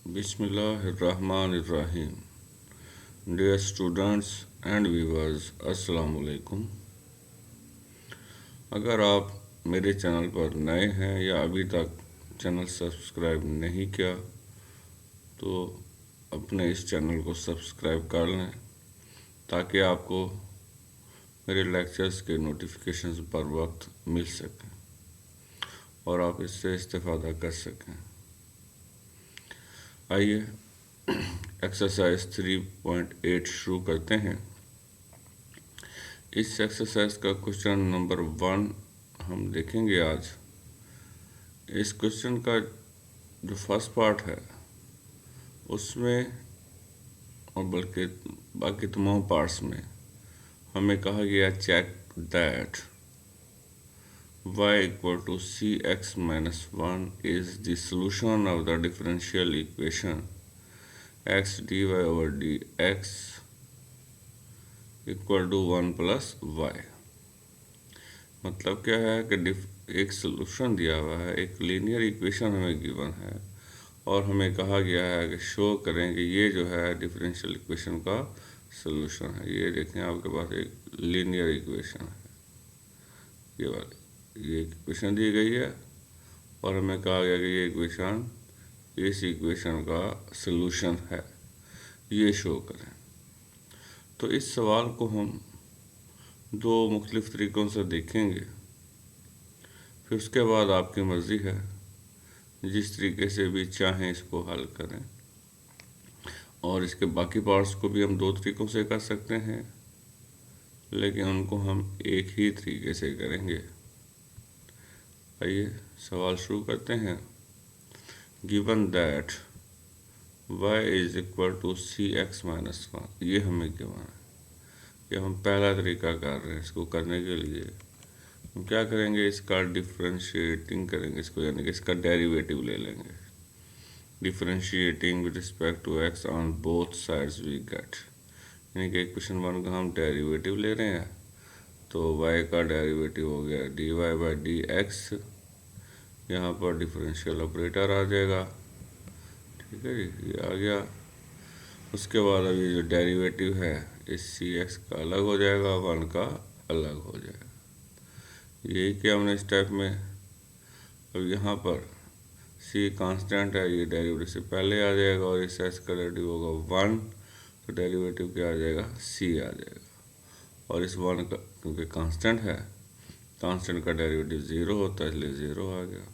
बिस्मिल्लाहिर्रहमानिर्रहीम। Dear students and viewers, अस्सलाम वालेकुम। अगर आप मेरे चैनल पर नए हैं या अभी तक चैनल सब्सक्राइब नहीं किया तो अपने इस चैनल को सब्सक्राइब कर लें ताकि आपको मेरे लेक्चर्स के नोटिफिकेशंस पर वक्त मिल सकें और आप इससे इस्तेफ़ादा कर सकें। आइए एक्सरसाइज 3.8 शुरू करते हैं। इस एक्सरसाइज का क्वेश्चन नंबर 1 हम देखेंगे आज। इस क्वेश्चन का जो फर्स्ट पार्ट है उसमें और बल्कि बाकी तमाम पार्ट्स में हमें कहा गया check that y equal to cx minus 1 is the solution of the differential equation x dy over dx equal to 1 plus y. मतलब क्या है कि एक सोल्यूशन दिया हुआ है, एक लीनियर इक्वेशन हमें गिवन है और हमें कहा गया है कि शो करें कि ये जो है डिफरेंशियल इक्वेशन का सोल्यूशन है। ये देखें, आपके पास एक लीनियर इक्वेशन है, ये वाली ये इक्वेशन दी गई है और हमें कहा गया कि ये इक्वेशन इस इक्वेशन का सोल्यूशन है, ये शो करें। तो इस सवाल को हम दो मुख्तलिफ तरीक़ों से देखेंगे, फिर उसके बाद आपकी मर्ज़ी है जिस तरीके से भी चाहें इसको हल करें। और इसके बाकी पार्ट्स को भी हम दो तरीक़ों से कर सकते हैं, लेकिन उनको हम एक ही तरीके से करेंगे। आइए सवाल शुरू करते हैं। Given that y is equal to cx minus 1, ये हमें गिवन है। ये हम पहला तरीका कर रहे हैं। इसको करने के लिए हम क्या करेंगे, इसका डिफरेंशिएटिंग करेंगे इसको, यानी कि इसका डेरिवेटिव ले लेंगे। Differentiating with respect to x on both sides we get, यानी कि इक्वेशन 1 का हम डेरिवेटिव ले रहे हैं तो y का डेरिवेटिव हो गया dy बाई डी एक्स। यहाँ पर डिफरेंशियल ऑपरेटर आ जाएगा, ठीक है जी, ये आ गया। उसके बाद अभी जो डेरिवेटिव है इस सी एक्स का अलग हो जाएगा, 1 का अलग हो जाएगा। यही किया हमने स्टेप में। अब यहाँ पर सी कांस्टेंट है, ये डेरिवेटिव से पहले आ जाएगा और इस एक्स का डेरिवेटिव होगा 1, तो डेरिवेटिव क्या आ जाएगा, सी आ जाएगा। और इस 1 का क्योंकि कांस्टेंट है, कांस्टेंट का डेरिवेटिव 0 होता है इसलिए 0 आ गया।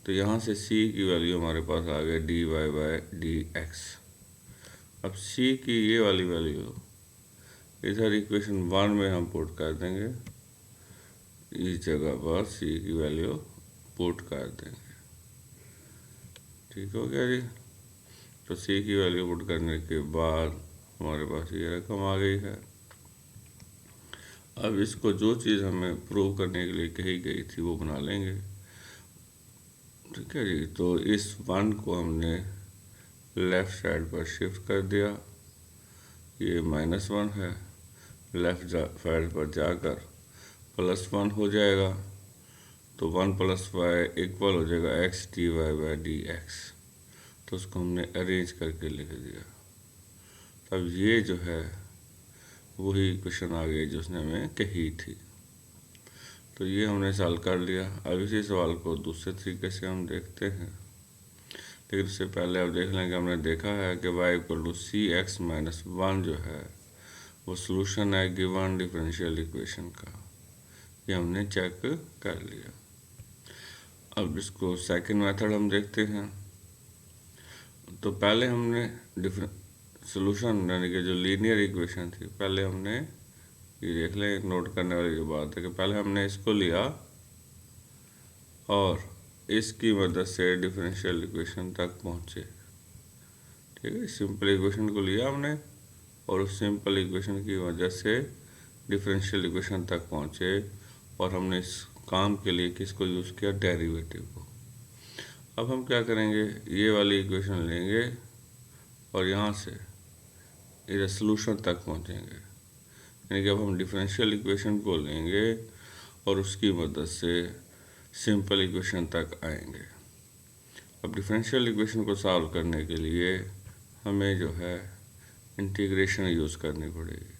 तो यहाँ से c की वैल्यू हमारे पास आ गई dy बाई डी एक्स। अब c की ये वाली वैल्यू इधर इक्वेशन 1 में हम पुट कर देंगे, इस जगह पर c की वैल्यू पुट कर देंगे। ठीक हो गया जी। तो c की वैल्यू पुट करने के बाद हमारे पास ये रकम आ गई है। अब इसको जो चीज़ हमें प्रूव करने के लिए कही गई थी वो बना लेंगे, ठीक है जी। तो इस 1 को हमने लेफ़्ट साइड पर शिफ्ट कर दिया, ये -1 है, लेफ़्ट साइड पर जाकर +1 हो जाएगा। तो 1 प्लस वाई इक्वल हो जाएगा x dy by D x. तो उसको हमने अरेंज करके लिख दिया। अब ये जो है वही क्वेश्चन आ गई जो उसने हमें कही थी। तो ये हमने सॉल्व कर लिया। अब इसी सवाल को दूसरे तरीके से हम देखते हैं, लेकिन उससे पहले आप देख लें कि हमने देखा है कि y equal to c x minus 1 जो है वो सोल्यूशन है गिवन डिफरेंशियल इक्वेशन का। ये हमने चेक कर लिया। अब इसको सेकंड मेथड हम देखते हैं। तो पहले हमने सोल्यूशन यानी कि जो लीनियर इक्वेशन थी, पहले हमने ये देख लें, एक नोट करने वाली जो बात है कि पहले हमने इसको लिया और इसकी मदद से डिफरेंशियल इक्वेशन तक पहुँचे। ठीक है, सिंपल इक्वेशन को लिया हमने और उस सिंपल इक्वेशन की वजह से डिफरेंशियल इक्वेशन तक पहुँचे और हमने इस काम के लिए किसको यूज़ किया, डेरिवेटिव को। अब हम क्या करेंगे, ये वाली इक्वेशन लेंगे और यहाँ से इधर सोल्यूशन तक पहुँचेंगे, यानी कि अब हम डिफरेंशियल इक्वेशन को लेंगे और उसकी मदद से सिंपल इक्वेशन तक आएंगे। अब डिफरेंशियल इक्वेशन को सॉल्व करने के लिए हमें जो है इंटीग्रेशन यूज़ करनी पड़ेगी,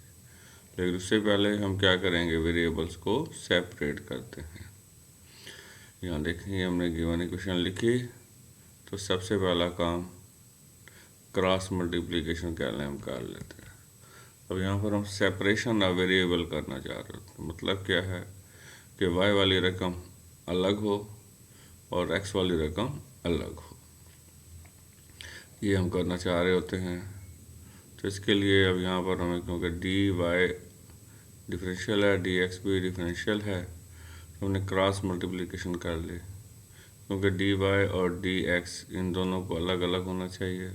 लेकिन उससे पहले हम क्या करेंगे, वेरिएबल्स को सेपरेट करते हैं। यहाँ देखेंगे हमने गिवन इक्वेशन लिखी, तो सबसे पहला काम क्रॉस मल्टीप्लिकेशन हम कर लेते हैं। अब यहाँ पर हम सेपरेशन ऑफ वेरिएबल करना चाह रहे होते हैं। मतलब क्या है कि y वाली रकम अलग हो और x वाली रकम अलग हो, ये हम करना चाह रहे होते हैं। तो इसके लिए अब यहाँ पर हमें, क्योंकि dy डिफरेंशियल है, dx भी डिफरेंशियल है, तो हमने क्रॉस मल्टीप्लिकेशन कर ली, क्योंकि dy और dx इन दोनों को अलग अलग होना चाहिए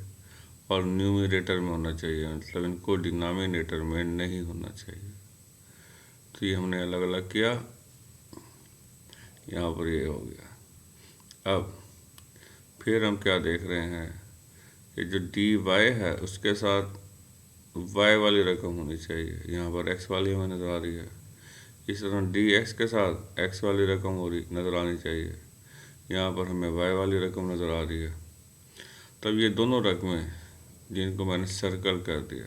और न्यूमरेटर में होना चाहिए, मतलब इनको डिनोमिनेटर में नहीं होना चाहिए। तो ये हमने अलग अलग किया, यहाँ पर ये हो गया। अब फिर हम क्या देख रहे हैं कि जो dy है उसके साथ y वाली रकम होनी चाहिए, यहाँ पर x वाली हमें नज़र आ रही है। इस तरह dx के साथ x वाली रकम हो रही नज़र आनी चाहिए, यहाँ पर हमें y वाली रकम नज़र आ रही है। तब ये दोनों रकमें जिनको मैंने सर्कल कर दिया,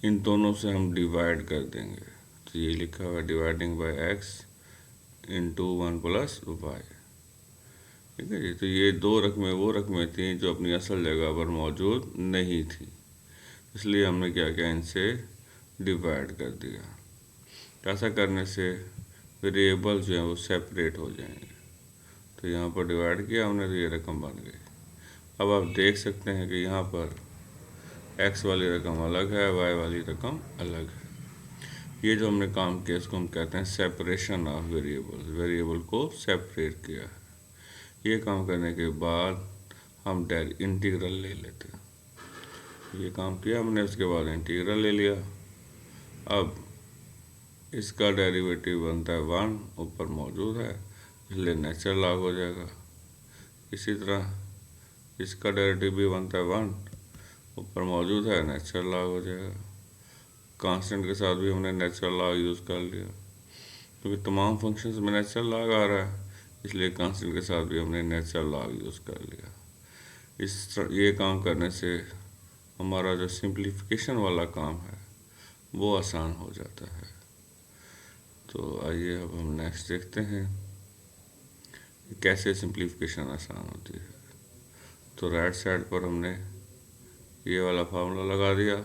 इन दोनों से हम डिवाइड कर देंगे। तो ये लिखा हुआ है dividing by x into 1 plus y, ठीक है जी। तो ये दो रकमें वो रकमें थी जो अपनी असल जगह पर मौजूद नहीं थी, इसलिए हमने क्या किया, इनसे डिवाइड कर दिया। ऐसा करने से वेरिएबल जो है वो सेपरेट हो जाएंगे। तो यहाँ पर डिवाइड किया हमने, तो ये रकम बन गई। अब आप देख सकते हैं कि यहाँ पर x वाली रकम अलग है, y वाली रकम अलग है। ये जो हमने काम किया इसको हम कहते हैं सेपरेशन ऑफ वेरिएबल, वेरिएबल को सेपरेट किया है। ये काम करने के बाद हम इंटीग्रल ले लेते हैं। ये काम किया हमने, उसके बाद इंटीग्रल ले लिया। अब इसका डेरिवेटिव बनता है 1, ऊपर मौजूद है इसलिए नेचुरल लॉग हो जाएगा। इसी तरह इसका डेरिवेटिव भी बनता है 1, ऊपर मौजूद है, नेचुरल लॉग हो जाएगा। कांस्टेंट के साथ भी हमने नेचुरल लॉग यूज़ कर लिया, क्योंकि तमाम फंक्शंस में नेचुरल लॉग आ रहा है, इसलिए कांस्टेंट के साथ भी हमने नेचुरल लॉग यूज़ कर लिया। ये काम करने से हमारा जो सिंप्लीफिकेशन वाला काम है वो आसान हो जाता है। तो आइए अब हम नेक्स्ट देखते हैं कि कैसे सिंप्लीफिकेशन आसान होती है। तो राइट साइड पर हमने ये वाला फार्मूला लगा दिया।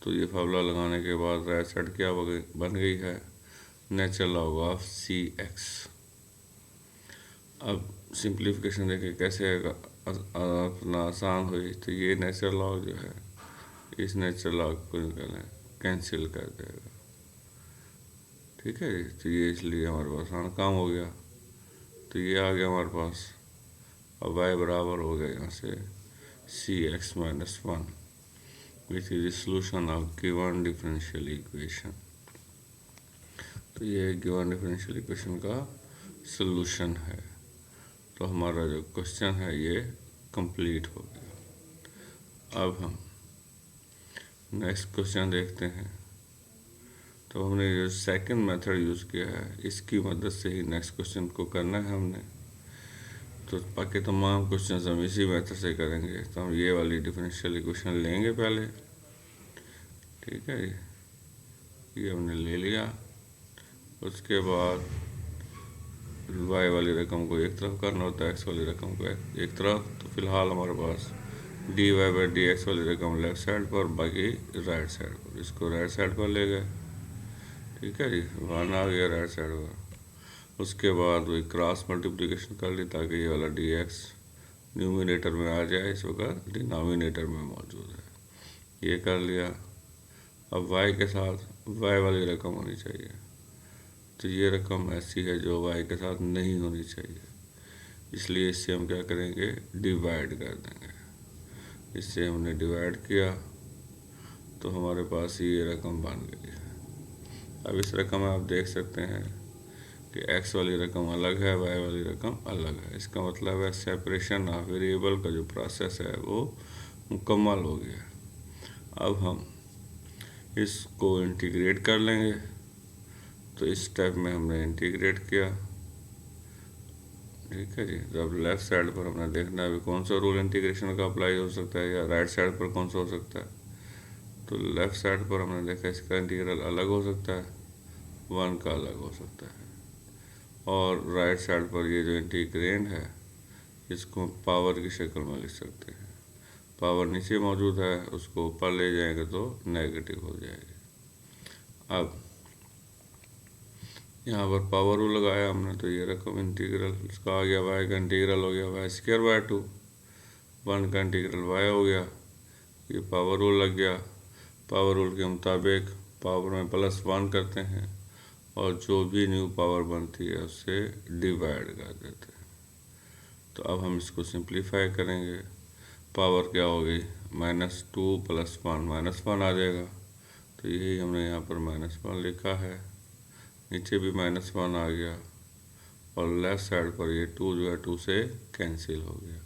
तो ये फार्मूला लगाने के बाद राइट साइड क्या बन गई है, नेचुरल लॉग ऑफ cx। अब सिंप्लीफिकेशन देखें कैसे अपना आसान हुई। तो ये नेचुरल लॉग जो है, इस नेचुरल लॉग को निकालें, कैंसिल कर देगा, ठीक है। तो ये इसलिए हमारे पास आसान काम हो गया। तो ये आ गया हमारे पास। अब y बराबर हो गया यहाँ से cx minus 1, which is solution of given differential equation. तो ये गिवन डिफरेंशियल इक्वेशन का सोल्यूशन है। तो हमारा जो क्वेश्चन है ये कंप्लीट हो गया। अब हम नेक्स्ट क्वेश्चन देखते हैं। तो हमने जो सेकंड मेथड यूज़ किया है, इसकी मदद से ही नेक्स्ट क्वेश्चन को करना है हमने। तो बाकी तमाम क्वेश्चन हम इसी मेथड से करेंगे। तो हम ये वाली डिफरेंशियल इक्वेशन लेंगे पहले, ठीक है। ये हमने ले लिया। उसके बाद y वाली रकम को एक तरफ करना होता है, x वाली रकम को एक तरफ। तो फिलहाल हमारे पास dy बाई dx वाली रकम लेफ्ट साइड पर, बाकी राइट साइड पर। इसको राइट साइड पर ले गए, ठीक है जी, 1 आ गया राइट साइड पर। उसके बाद वही क्रॉस मल्टीप्लिकेशन कर ली ताकि ये वाला dx न्यूमिनेटर में आ जाए, इस वक्त डिनोमिनेटर में मौजूद है। ये कर लिया। अब y के साथ y वाली रकम होनी चाहिए। तो ये रकम ऐसी है जो y के साथ नहीं होनी चाहिए, इसलिए इससे हम क्या करेंगे, डिवाइड कर देंगे। इससे हमने डिवाइड किया तो हमारे पास ये रकम बन गई है। अब इस रकम में आप देख सकते हैं कि x वाली रकम अलग है, y वाली रकम अलग है। इसका मतलब है सेपरेशन ऑफ वेरिएबल का जो प्रोसेस है वो मुकम्मल हो गया। अब हम इसको इंटीग्रेट कर लेंगे। तो इस स्टेप में हमने इंटीग्रेट किया, ठीक है जी। तो अब लेफ्ट साइड पर हमने देखना है अभी कौन सा रूल इंटीग्रेशन का अप्लाई हो सकता है, या राइट साइड पर कौन सा हो सकता है। तो लेफ्ट साइड पर हमने देखा इसका इंटीग्रल अलग हो सकता है, 1 का अलग हो सकता है। और राइट साइड पर ये जो इंटीग्रेंड है इसको पावर की शक्ल में लिख सकते हैं। पावर नीचे मौजूद है, उसको ऊपर ले जाएंगे तो नेगेटिव हो जाएगी। अब यहाँ पर पावर रूल लगाया हमने, तो ये रकम इंटीग्रल उसका आ गया, वाई का इंटीग्रल हो गया वाई स्क्वायर बाय 2, 1 का इंटीग्रल वाई हो गया। ये पावर रूल लग गया। पावर रूल के मुताबिक पावर में +1 करते हैं और जो भी न्यू पावर बनती है उससे डिवाइड कर देते हैं। तो अब हम इसको सिंप्लीफाई करेंगे। पावर क्या होगी, -2 + 1 -1 आ जाएगा। तो यही हमने यहाँ पर -1 लिखा है, नीचे भी -1 आ गया और लेफ्ट साइड पर ये 2 जो है 2 से कैंसिल हो गया।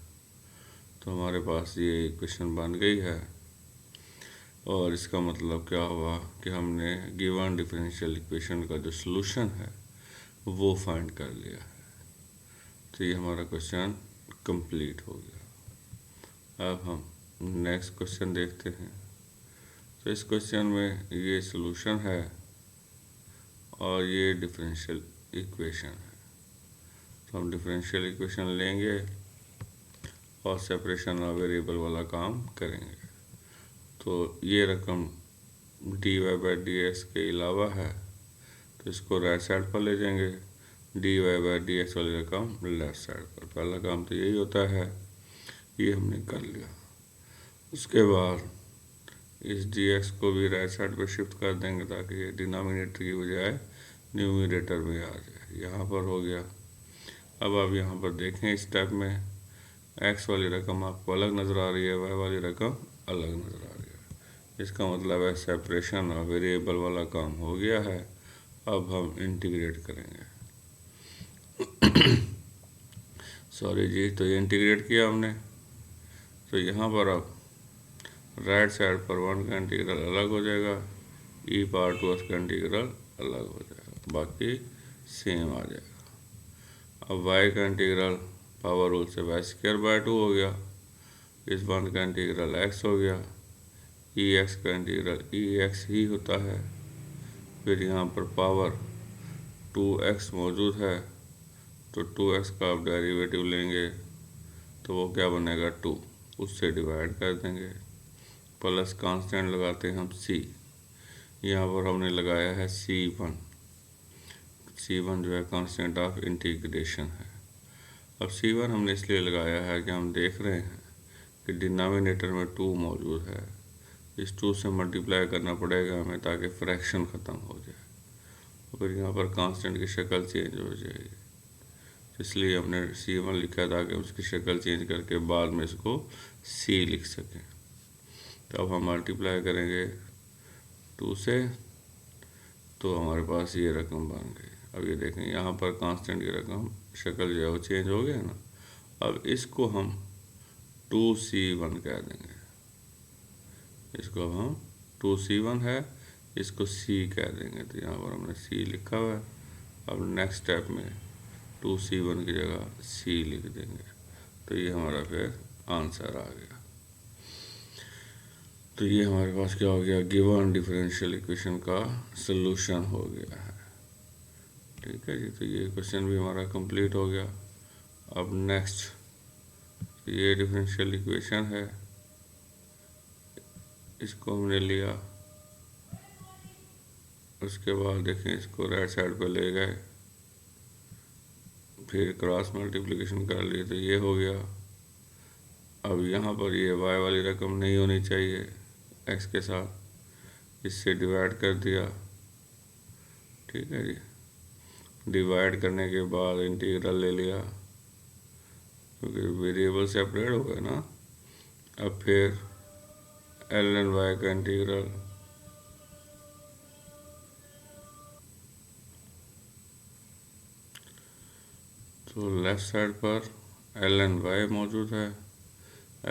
तो हमारे पास ये इक्वेशन बन गई है। और इसका मतलब क्या हुआ कि हमने गिवन डिफरेंशियल इक्वेशन का जो सॉल्यूशन है वो फाइंड कर लिया है। तो ये हमारा क्वेश्चन कंप्लीट हो गया। अब हम नेक्स्ट क्वेश्चन देखते हैं। तो इस क्वेश्चन में ये सॉल्यूशन है और ये डिफरेंशियल इक्वेशन है। तो हम डिफरेंशियल इक्वेशन लेंगे और सेपरेशन ऑफ वेरिएबल वाला काम करेंगे। तो ये रकम dy/dx के अलावा है, तो इसको राइट साइड पर ले जाएंगे, dy/dx वाली रकम लेफ्ट साइड पर। पहला काम तो यही होता है, ये हमने कर लिया। उसके बाद इस dx को भी राइट साइड पर शिफ्ट कर देंगे ताकि ये डिनोमिनेटर की बजाय न्यूमरेटर में आ जाए। यहाँ पर हो गया। अब आप यहाँ पर देखें इस स्टेप में x वाली रकम आपको अलग नज़र आ रही है, y वाली रकम अलग नज़र आ रही है। इसका मतलब है सेपरेशन और वेरिएबल वाला काम हो गया है। अब हम इंटीग्रेट करेंगे। सॉरी जी, तो ये इंटीग्रेट किया हमने। तो यहाँ पर अब राइट साइड पर 1 का इंटीग्रल अलग हो जाएगा, e⁻2x का इंटीग्रल अलग हो जाएगा, बाकी सेम आ जाएगा। अब y का इंटीग्रल पावर रूल से y²/2 हो गया, इस 1 का इंटीग्रल x हो गया, ex का इंटीग्रल ex ही होता है। फिर यहाँ पर पावर 2x मौजूद है, तो 2x का आप डेरिवेटिव लेंगे तो वो क्या बनेगा 2, उससे डिवाइड कर देंगे। प्लस कांस्टेंट लगाते हैं हम c, यहाँ पर हमने लगाया है c1। c1 जो है कांस्टेंट ऑफ इंटीग्रेशन है। अब c1 हमने इसलिए लगाया है कि हम देख रहे हैं कि डिनोमिनेटर में 2 मौजूद है, इस 2 से मल्टीप्लाई करना पड़ेगा हमें ताकि फ्रैक्शन ख़त्म हो जाए, फिर यहाँ पर कांस्टेंट की शक्ल चेंज हो जाएगी। इसलिए हमने c1 लिखा ताकि उसकी शक्ल चेंज करके बाद में इसको c लिख सकें। तो अब हम मल्टीप्लाई करेंगे 2 से, तो हमारे पास ये रकम बन गई। अब ये देखें यहाँ पर कांस्टेंट की रकम शक्ल जो है वो चेंज हो गया ना। अब इसको हम 2c1 कह देंगे, इसको अब हम 2c1 है, इसको c कह देंगे। तो यहाँ पर हमने c लिखा हुआ है। अब नेक्स्ट स्टेप में 2c1 की जगह c लिख देंगे, तो ये हमारा फिर आंसर आ गया। तो ये हमारे पास क्या हो गया, गिवन डिफरेंशियल इक्वेशन का सलूशन हो गया है। ठीक है जी, तो ये क्वेश्चन भी हमारा कंप्लीट हो गया। अब नेक्स्ट ये डिफरेंशियल इक्वेशन है, इसको हमने लिया, उसके बाद देखें इसको राइट साइड पर ले गए, फिर क्रॉस मल्टीप्लिकेशन कर लिए, तो ये हो गया। अब यहाँ पर ये y वाली रकम नहीं होनी चाहिए x के साथ, इससे डिवाइड कर दिया। ठीक है जी, डिवाइड करने के बाद इंटीग्रल ले लिया क्योंकि वेरिएबल सेपरेट हो गए ना। अब फिर ln y का इंटीग्रल, तो लेफ्ट साइड पर ln y मौजूद है,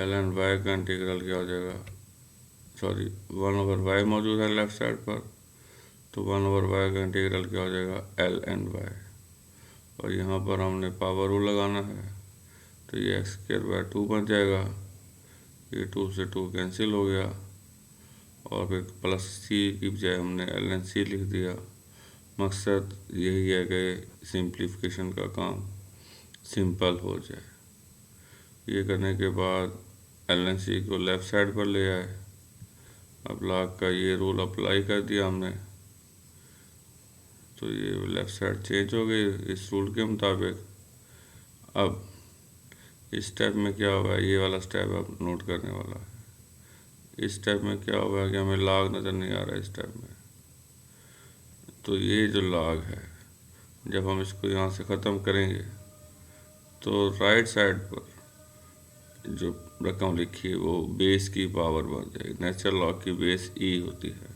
ln y का इंटीग्रल क्या हो जाएगा, सॉरी 1/y मौजूद है लेफ्ट साइड पर, तो 1/y का इंटीग्रल क्या हो जाएगा ln y। और यहाँ पर हमने पावर रूल लगाना है, तो ये x²/2 बन जाएगा। ये 2 से 2 कैंसिल हो गया, और फिर प्लस c की बजाय हमने ln c लिख दिया। मकसद यही है कि सिंप्लीफिकेशन का काम सिंपल हो जाए। ये करने के बाद ln c को लेफ़्ट साइड पर ले आए। अब log का ये रूल अप्लाई कर दिया हमने, तो ये लेफ़्ट साइड चेंज हो गई इस रूल के मुताबिक। अब इस स्टेप में क्या हुआ है, ये वाला स्टेप अब नोट करने वाला है। इस स्टेप में क्या हुआ है कि हमें log नज़र नहीं आ रहा है इस स्टेप में। तो ये जो log है, जब हम इसको यहाँ से ख़त्म करेंगे तो राइट साइड पर जो रकम लिखी है वो बेस की पावर बन जाएगी। नेचुरल लॉग की बेस e होती है,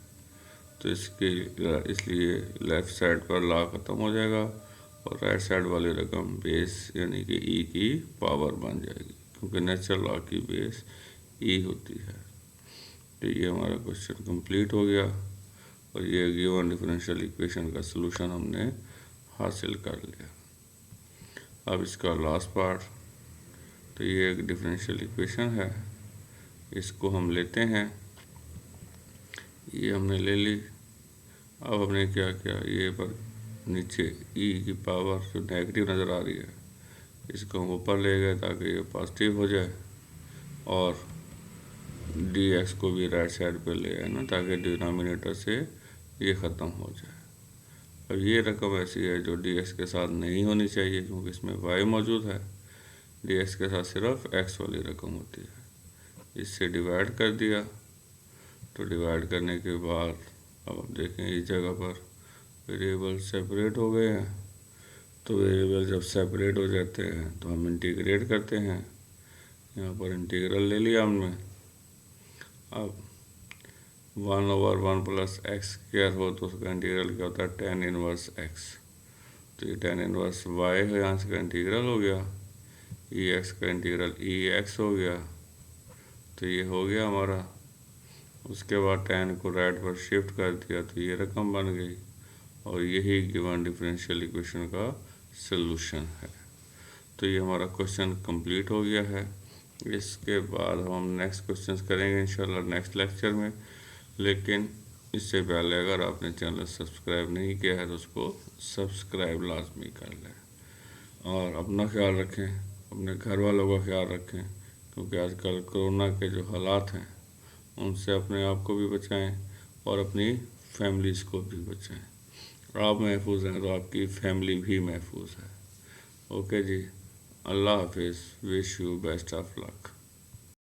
तो इसलिए लेफ़्ट साइड पर लॉग ख़त्म हो जाएगा और राइट साइड वाली रकम बेस यानी कि e की पावर बन जाएगी, क्योंकि नेचुरल लॉग की बेस e होती है। तो ये हमारा क्वेश्चन कंप्लीट हो गया और ये गिवन डिफरेंशियल इक्वेशन का सलूशन हमने हासिल कर लिया। अब इसका लास्ट पार्ट, तो ये एक डिफरेंशियल इक्वेशन है, इसको हम लेते हैं। ये हमने ले ली। अब हमने क्या किया, ये पर नीचे e की पावर जो नेगेटिव नज़र आ रही है इसको हम ऊपर ले गए ताकि ये पॉजिटिव हो जाए, और dx को भी राइट साइड पे ले आए ना, ताकि डिनोमिनेटर से ये ख़त्म हो जाए। अब ये रकम ऐसी है जो dx के साथ नहीं होनी चाहिए, क्योंकि इसमें y मौजूद है। dx के साथ सिर्फ x वाली रकम होती है। इससे डिवाइड कर दिया, तो डिवाइड करने के बाद अब हम देखें इस जगह पर वेरिएबल सेपरेट हो गए हैं। तो वेरिएबल जब सेपरेट हो जाते हैं तो हम इंटीग्रेट करते हैं। यहाँ पर इंटीग्रल ले लिया हमने। अब 1/1 + x² हो तो उसका इंटीग्रल क्या होता है, tan इनवर्स x। तो ये tan इनवर्स y है, यहाँ से का इंटीग्रल हो गया। ex का इंटीग्रल ex हो गया। तो ये हो गया हमारा। उसके बाद tan को राइट पर शिफ्ट कर दिया तो ये रकम बन गई, और यही गिवन डिफरेंशियल इक्वेशन का सलूशन है। तो ये हमारा क्वेश्चन कंप्लीट हो गया है। इसके बाद हम नेक्स्ट क्वेश्चंस करेंगे इंशाल्लाह नेक्स्ट लेक्चर में। लेकिन इससे पहले अगर आपने चैनल सब्सक्राइब नहीं किया है तो उसको सब्सक्राइब लाजमी कर लें, और अपना ख्याल रखें, अपने घर वालों का ख्याल रखें, क्योंकि आजकल कोरोना के जो हालात हैं उनसे अपने आप को भी बचाएं और अपनी फैमिलीज़ को भी बचाएं। आप महफूज हैं तो आपकी फैमिली भी महफूज है। ओके जी, अल्लाह हाफिज़, wish you best of luck.